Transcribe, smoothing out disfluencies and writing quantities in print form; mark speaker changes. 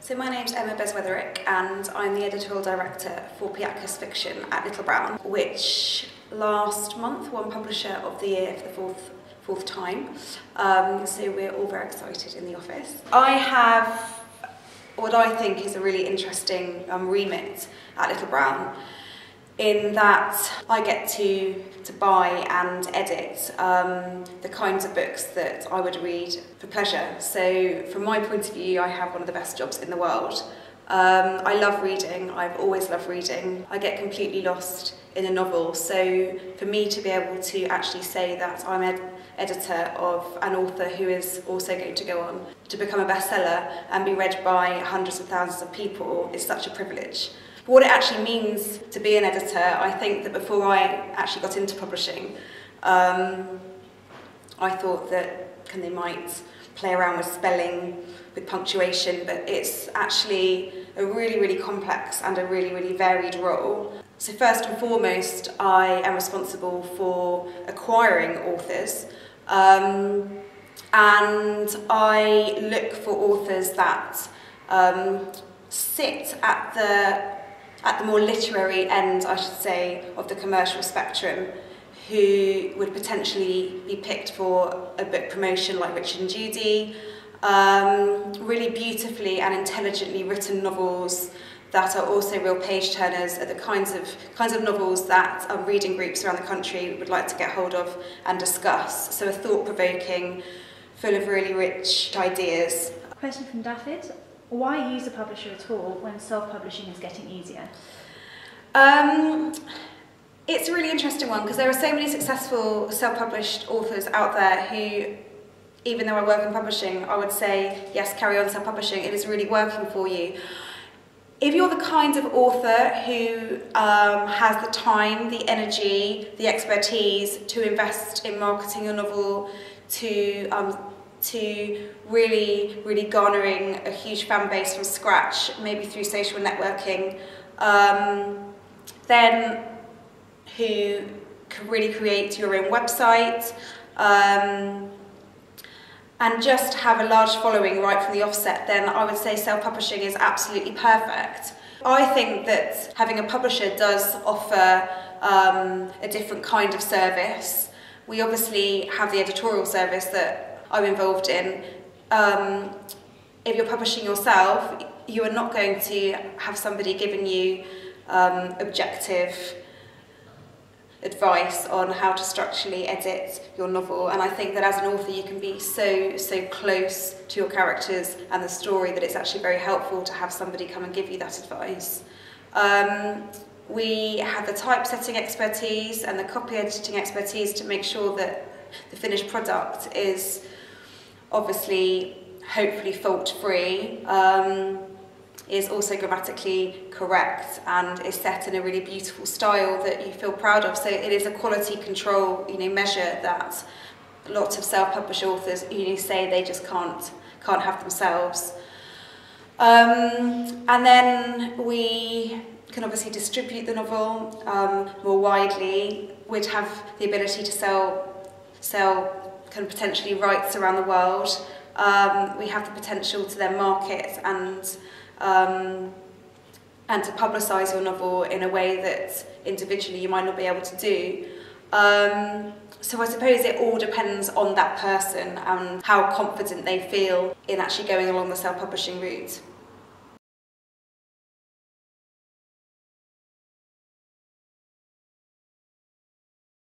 Speaker 1: So my name's Emma Beswetherick and I'm the editorial director for Piatkus fiction at Little Brown, which last month won Publisher of the Year for the fourth time. So we're all very excited in the office. I have what I think is a really interesting remit at Little Brown, in that I get to buy and edit the kinds of books that I would read for pleasure. So from my point of view, I have one of the best jobs in the world. I love reading, I've always loved reading. I get completely lost in a novel, so for me to be able to actually say that I'm editor of an author who is also going to go on to become a bestseller and be read by hundreds of thousands of people is such a privilege. What it actually means to be an editor, I think that before I actually got into publishing, I thought that they might play around with spelling, with punctuation, but it's actually a really, really complex and a really, really varied role. So first and foremost, I am responsible for acquiring authors, and I look for authors that sit at the more literary end, I should say, of the commercial spectrum, who would potentially be picked for a book promotion like Richard and Judy, really beautifully and intelligently written novels that are also real page turners, are the kinds of novels that reading groups around the country would like to get hold of and discuss. So a thought-provoking, full of really rich ideas.
Speaker 2: Question from David. Why use a publisher at all when self-publishing is getting easier?
Speaker 1: It's a really interesting one because there are so many successful self-published authors out there who, even though I work in publishing, I would say, yes, carry on self-publishing, it is really working for you. If you're the kind of author who has the time, the energy, the expertise to invest in marketing your novel, to really garnering a huge fan base from scratch, maybe through social networking, then who can really create your own website, and just have a large following right from the offset, then I would say self-publishing is absolutely perfect. I think that having a publisher does offer a different kind of service. We obviously have the editorial service that I'm involved in. If you're publishing yourself, you are not going to have somebody giving you objective advice on how to structurally edit your novel, and I think that as an author you can be so close to your characters and the story that it's actually very helpful to have somebody come and give you that advice. We have the typesetting expertise and the copy editing expertise to make sure that the finished product is obviously, hopefully fault-free, is also grammatically correct and is set in a really beautiful style that you feel proud of. So it is a quality control, measure that lots of self-published authors, say they just can't have themselves. And then we can obviously distribute the novel more widely. We'd have the ability to sell kind of potentially rights around the world. We have the potential to then market and to publicise your novel in a way that individually you might not be able to do. So I suppose it all depends on that person and how confident they feel in actually going along the self-publishing route.